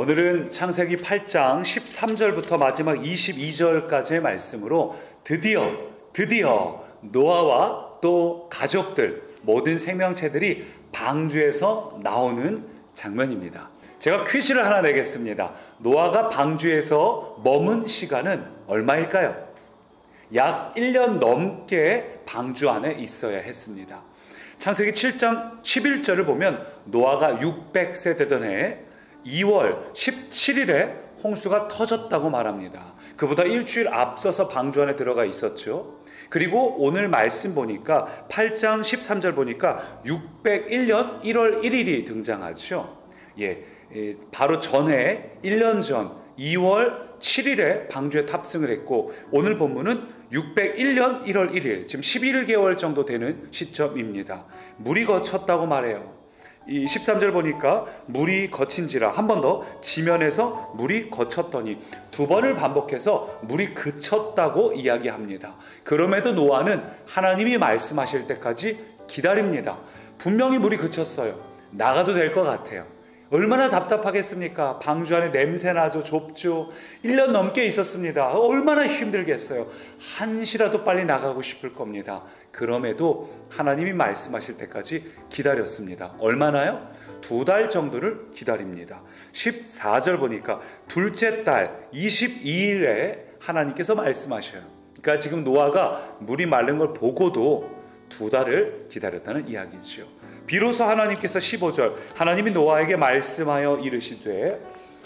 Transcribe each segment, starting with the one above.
오늘은 창세기 8장 13절부터 마지막 22절까지의 말씀으로 드디어 노아와 또 가족들, 모든 생명체들이 방주에서 나오는 장면입니다. 제가 퀴즈를 하나 내겠습니다. 노아가 방주에서 머문 시간은 얼마일까요? 약 1년 넘게 방주 안에 있어야 했습니다. 창세기 7장 11절을 보면 노아가 600세 되던 해 2월 17일에 홍수가 터졌다고 말합니다. 그보다 일주일 앞서서 방주 안에 들어가 있었죠. 그리고 오늘 말씀 보니까 8장 13절 보니까 601년 1월 1일이 등장하죠. 바로 전에 1년 전 2월 7일에 방주에 탑승을 했고 오늘 본문은 601년 1월 1일, 지금 11개월 정도 되는 시점입니다. 물이 거쳤다고 말해요. 이 13절 보니까 물이 거친지라, 한 번 더 지면에서 물이 거쳤더니, 두 번을 반복해서 물이 그쳤다고 이야기합니다. 그럼에도 노아는 하나님이 말씀하실 때까지 기다립니다. 분명히 물이 그쳤어요. 나가도 될 것 같아요. 얼마나 답답하겠습니까? 방주 안에 냄새나죠. 좁죠. 1년 넘게 있었습니다. 얼마나 힘들겠어요. 한시라도 빨리 나가고 싶을 겁니다. 그럼에도 하나님이 말씀하실 때까지 기다렸습니다. 얼마나요? 2달 정도를 기다립니다. 14절 보니까 둘째 달 22일에 하나님께서 말씀하셔요. 그러니까 지금 노아가 물이 마른 걸 보고도 2달을 기다렸다는 이야기죠. 비로소 하나님께서 15절 하나님이 노아에게 말씀하여 이르시되,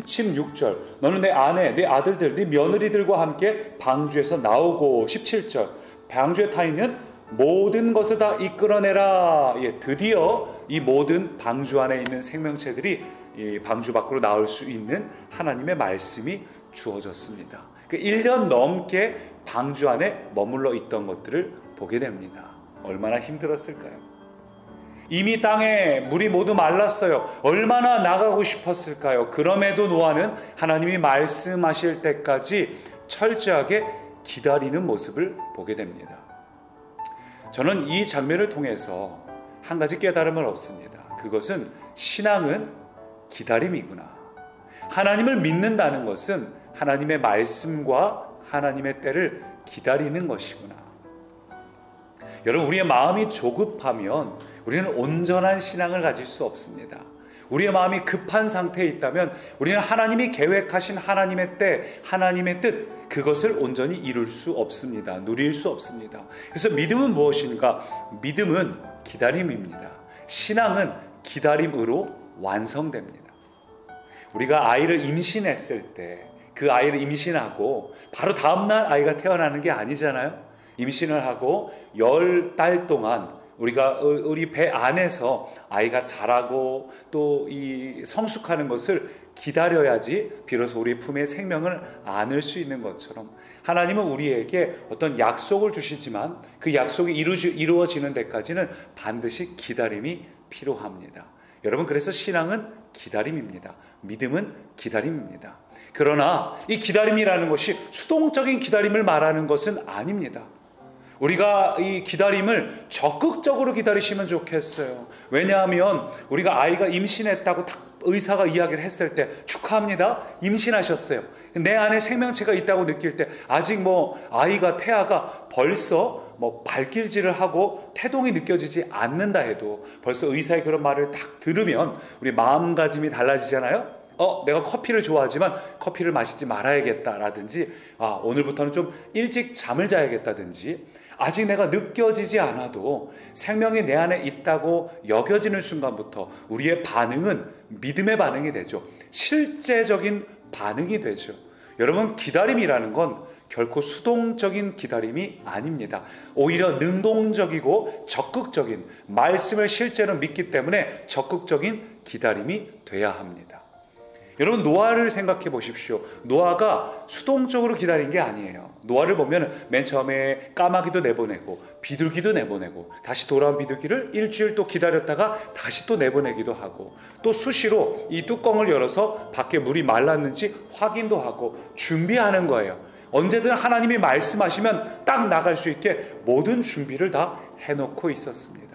16절 너는 내 아내, 내 아들들, 네 며느리들과 함께 방주에서 나오고, 17절 방주에 타 있는 모든 것을 다 이끌어내라. 드디어 이 모든 방주 안에 있는 생명체들이 이 방주 밖으로 나올 수 있는 하나님의 말씀이 주어졌습니다. 1년 넘게 방주 안에 머물러 있던 것들을 보게 됩니다. 얼마나 힘들었을까요? 이미 땅에 물이 모두 말랐어요. 얼마나 나가고 싶었을까요? 그럼에도 노아는 하나님이 말씀하실 때까지 철저하게 기다리는 모습을 보게 됩니다. 저는 이 장면을 통해서 한 가지 깨달음을 얻습니다. 그것은 신앙은 기다림이구나. 하나님을 믿는다는 것은 하나님의 말씀과 하나님의 때를 기다리는 것이구나. 여러분, 우리의 마음이 조급하면 우리는 온전한 신앙을 가질 수 없습니다. 우리의 마음이 급한 상태에 있다면 우리는 하나님이 계획하신 하나님의 때, 하나님의 뜻, 그것을 온전히 이룰 수 없습니다. 누릴 수 없습니다. 그래서 믿음은 무엇인가? 믿음은 기다림입니다. 신앙은 기다림으로 완성됩니다. 우리가 아이를 임신했을 때 그 아이를 임신하고 바로 다음날 아이가 태어나는 게 아니잖아요. 임신을 하고 10달 동안 우리 배 안에서 아이가 자라고 또 이 성숙하는 것을 기다려야지 비로소 우리 품에 생명을 안을 수 있는 것처럼, 하나님은 우리에게 어떤 약속을 주시지만 그 약속이 이루어지는 데까지는 반드시 기다림이 필요합니다. 여러분, 그래서 신앙은 기다림입니다. 믿음은 기다림입니다. 그러나 이 기다림이라는 것이 수동적인 기다림을 말하는 것은 아닙니다. 우리가 이 기다림을 적극적으로 기다리시면 좋겠어요. 왜냐하면 우리가 아이가 임신했다고 딱 의사가 이야기를 했을 때 축하합니다. 임신하셨어요. 내 안에 생명체가 있다고 느낄 때 아직 아이가 태아가 벌써 발길질을 하고 태동이 느껴지지 않는다 해도 벌써 의사의 그런 말을 딱 들으면 우리 마음가짐이 달라지잖아요. 내가 커피를 좋아하지만 커피를 마시지 말아야겠다라든지, 오늘부터는 좀 일찍 잠을 자야겠다든지, 아직 내가 느껴지지 않아도 생명이 내 안에 있다고 여겨지는 순간부터 우리의 반응은 믿음의 반응이 되죠. 실제적인 반응이 되죠. 여러분, 기다림이라는 건 결코 수동적인 기다림이 아닙니다. 오히려 능동적이고 적극적인, 말씀을 실제로 믿기 때문에 적극적인 기다림이 돼야 합니다. 여러분, 노아를 생각해 보십시오. 노아가 수동적으로 기다린 게 아니에요. 노아를 보면 맨 처음에 까마귀도 내보내고 비둘기도 내보내고 다시 돌아온 비둘기를 일주일 또 기다렸다가 다시 또 내보내기도 하고, 또 수시로 이 뚜껑을 열어서 밖에 물이 말랐는지 확인도 하고 준비하는 거예요. 언제든 하나님이 말씀하시면 딱 나갈 수 있게 모든 준비를 다 해놓고 있었습니다.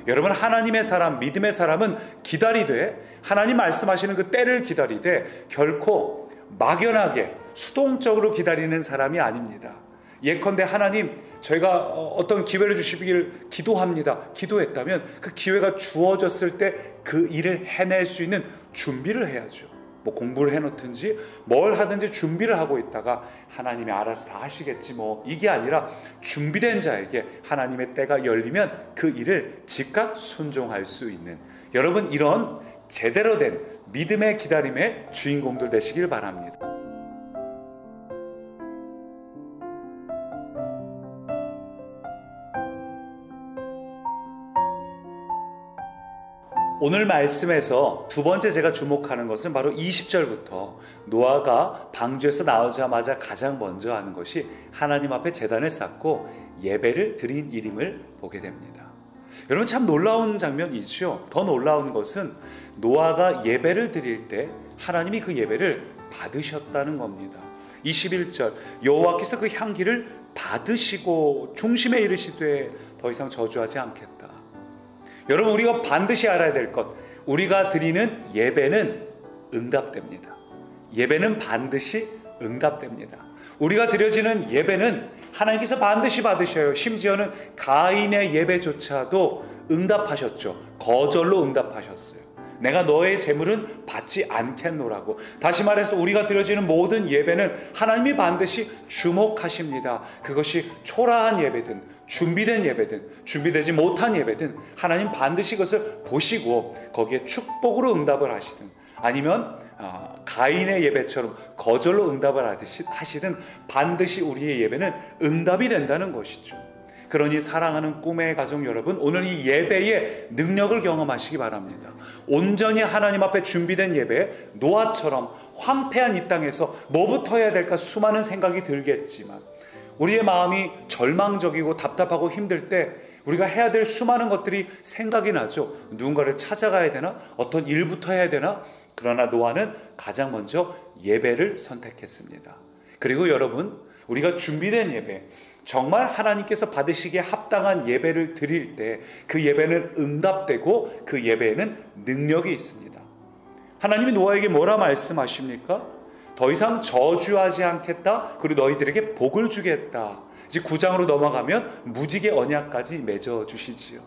여러분, 하나님의 사람, 믿음의 사람은 기다리되 하나님 말씀하시는 그 때를 기다리되 결코 막연하게 수동적으로 기다리는 사람이 아닙니다. 예컨대 하나님 저희가 어떤 기회를 주시길 기도합니다. 기도했다면 그 기회가 주어졌을 때 그 일을 해낼 수 있는 준비를 해야죠. 뭐 공부를 해놓든지 뭘 하든지 준비를 하고 있다가 하나님이 알아서 다 하시겠지 뭐 이게 아니라 준비된 자에게 하나님의 때가 열리면 그 일을 즉각 순종할 수 있는, 여러분 이런 제대로 된 믿음의 기다림의 주인공들 되시길 바랍니다. 오늘 말씀에서 두 번째 제가 주목하는 것은 바로 20절부터 노아가 방주에서 나오자마자 가장 먼저 하는 것이 하나님 앞에 제단을 쌓고 예배를 드린 일임을 보게 됩니다. 여러분 참 놀라운 장면이죠. 더 놀라운 것은 노아가 예배를 드릴 때 하나님이 그 예배를 받으셨다는 겁니다. 21절 여호와께서 그 향기를 받으시고 중심에 이르시되 더 이상 저주하지 않겠다. 여러분 우리가 반드시 알아야 될 것, 우리가 드리는 예배는 응답됩니다. 예배는 반드시 응답됩니다. 우리가 드려지는 예배는 하나님께서 반드시 받으셔요. 심지어는 가인의 예배조차도 응답하셨죠. 거절로 응답하셨어요. 내가 너의 재물은 받지 않겠노라고. 다시 말해서 우리가 드려지는 모든 예배는 하나님이 반드시 주목하십니다. 그것이 초라한 예배든 준비된 예배든 준비되지 못한 예배든 하나님 반드시 그것을 보시고 거기에 축복으로 응답을 하시든 아니면 가인의 예배처럼 거절로 응답을 하시든 반드시 우리의 예배는 응답이 된다는 것이죠. 그러니 사랑하는 꿈의 가족 여러분, 오늘 이 예배의 능력을 경험하시기 바랍니다. 온전히 하나님 앞에 준비된 예배, 노아처럼 황폐한 이 땅에서 뭐부터 해야 될까 수많은 생각이 들겠지만 우리의 마음이 절망적이고 답답하고 힘들 때 우리가 해야 될 수많은 것들이 생각이 나죠. 누군가를 찾아가야 되나? 어떤 일부터 해야 되나? 그러나 노아는 가장 먼저 예배를 선택했습니다. 그리고 여러분, 우리가 준비된 예배, 정말 하나님께서 받으시기에 합당한 예배를 드릴 때 그 예배는 응답되고 그 예배에는 능력이 있습니다. 하나님이 노아에게 뭐라 말씀하십니까? 더 이상 저주하지 않겠다. 그리고 너희들에게 복을 주겠다. 이제 9장으로 넘어가면 무지개 언약까지 맺어주시지요.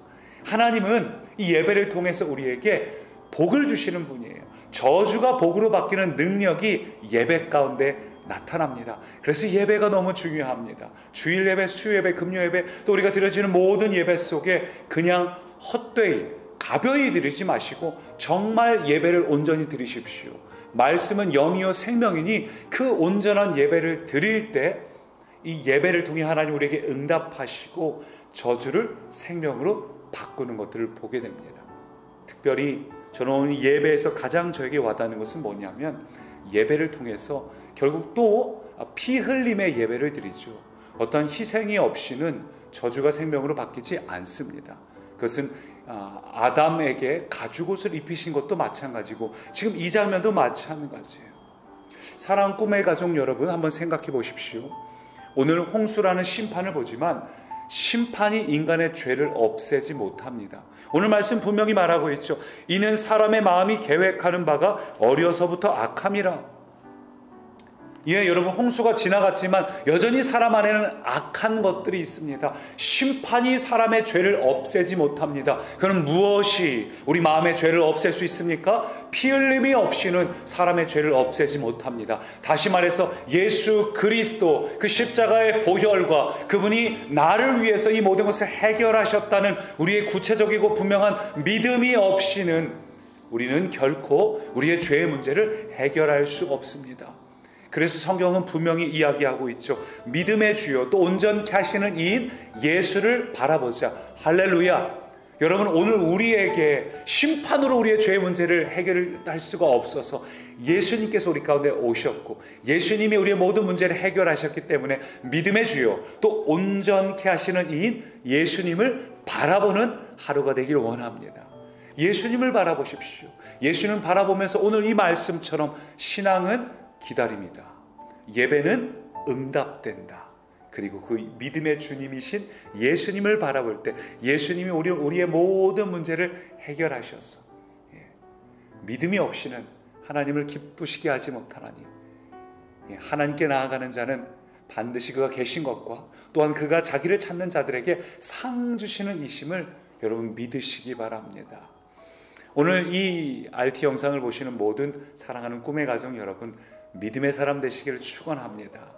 하나님은 이 예배를 통해서 우리에게 복을 주시는 분이에요. 저주가 복으로 바뀌는 능력이 예배 가운데 나타납니다. 그래서 예배가 너무 중요합니다. 주일 예배, 수요 예배, 금요 예배, 또 우리가 드려지는 모든 예배 속에 그냥 헛되이 가벼이 드리지 마시고 정말 예배를 온전히 드리십시오. 말씀은 영이요 생명이니 그 온전한 예배를 드릴 때 이 예배를 통해 하나님 우리에게 응답하시고 저주를 생명으로 바꾸는 것들을 보게 됩니다. 특별히 저는 오늘 예배에서 가장 저에게 와닿는 것은 뭐냐면 예배를 통해서 결국 또 피 흘림의 예배를 드리죠. 어떤 희생이 없이는 저주가 생명으로 바뀌지 않습니다. 그것은 아담에게 가죽옷을 입히신 것도 마찬가지고 지금 이 장면도 마찬가지예요. 사랑 꿈의 가족 여러분, 한번 생각해 보십시오. 오늘 홍수라는 심판을 보지만 심판이 인간의 죄를 없애지 못합니다. 오늘 말씀 분명히 말하고 있죠. 이는 사람의 마음이 계획하는 바가 어려서부터 악함이라. 예, 여러분 홍수가 지나갔지만 여전히 사람 안에는 악한 것들이 있습니다. 심판이 사람의 죄를 없애지 못합니다. 그럼 무엇이 우리 마음의 죄를 없앨 수 있습니까? 피 흘림이 없이는 사람의 죄를 없애지 못합니다. 다시 말해서 예수 그리스도 그 십자가의 보혈과 그분이 나를 위해서 이 모든 것을 해결하셨다는 우리의 구체적이고 분명한 믿음이 없이는 우리는 결코 우리의 죄의 문제를 해결할 수 없습니다. 그래서 성경은 분명히 이야기하고 있죠. 믿음의 주요 또 온전케 하시는 이인 예수를 바라보자. 할렐루야. 여러분 오늘 우리에게 심판으로 우리의 죄의 문제를 해결할 수가 없어서 예수님께서 우리 가운데 오셨고 예수님이 우리의 모든 문제를 해결하셨기 때문에 믿음의 주요 또 온전케 하시는 이인 예수님을 바라보는 하루가 되길 원합니다. 예수님을 바라보십시오. 예수님을 바라보면서 오늘 이 말씀처럼 신앙은 기다립니다. 예배는 응답된다. 그리고 그 믿음의 주님이신 예수님을 바라볼 때 예수님이 우리의 모든 문제를 해결하셔서 믿음이 없이는 하나님을 기쁘시게 하지 못하나니 하나님께 나아가는 자는 반드시 그가 계신 것과 또한 그가 자기를 찾는 자들에게 상 주시는 이심을 여러분 믿으시기 바랍니다. 오늘 이 RT 영상을 보시는 모든 사랑하는 꿈의 가정 여러분, 믿음의 사람 되시기를 축원합니다.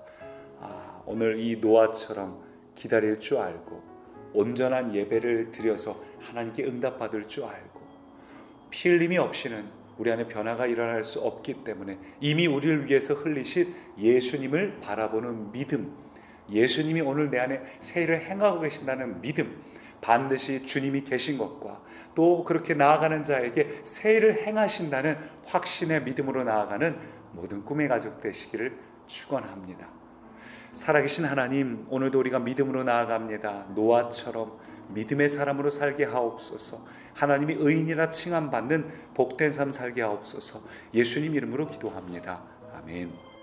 오늘 이 노아처럼 기다릴 줄 알고 온전한 예배를 드려서 하나님께 응답받을 줄 알고 피 흘림이 없이는 우리 안에 변화가 일어날 수 없기 때문에 이미 우리를 위해서 흘리신 예수님을 바라보는 믿음, 예수님이 오늘 내 안에 새 일을 행하고 계신다는 믿음, 반드시 주님이 계신 것과 또 그렇게 나아가는 자에게 새 일을 행하신다는 확신의 믿음으로 나아가는 모든 꿈의 가족 되시기를 축원합니다. 살아계신 하나님, 오늘도 우리가 믿음으로 나아갑니다. 노아처럼 믿음의 사람으로 살게 하옵소서. 하나님이 의인이라 칭함받는 복된 삶 살게 하옵소서. 예수님 이름으로 기도합니다. 아멘.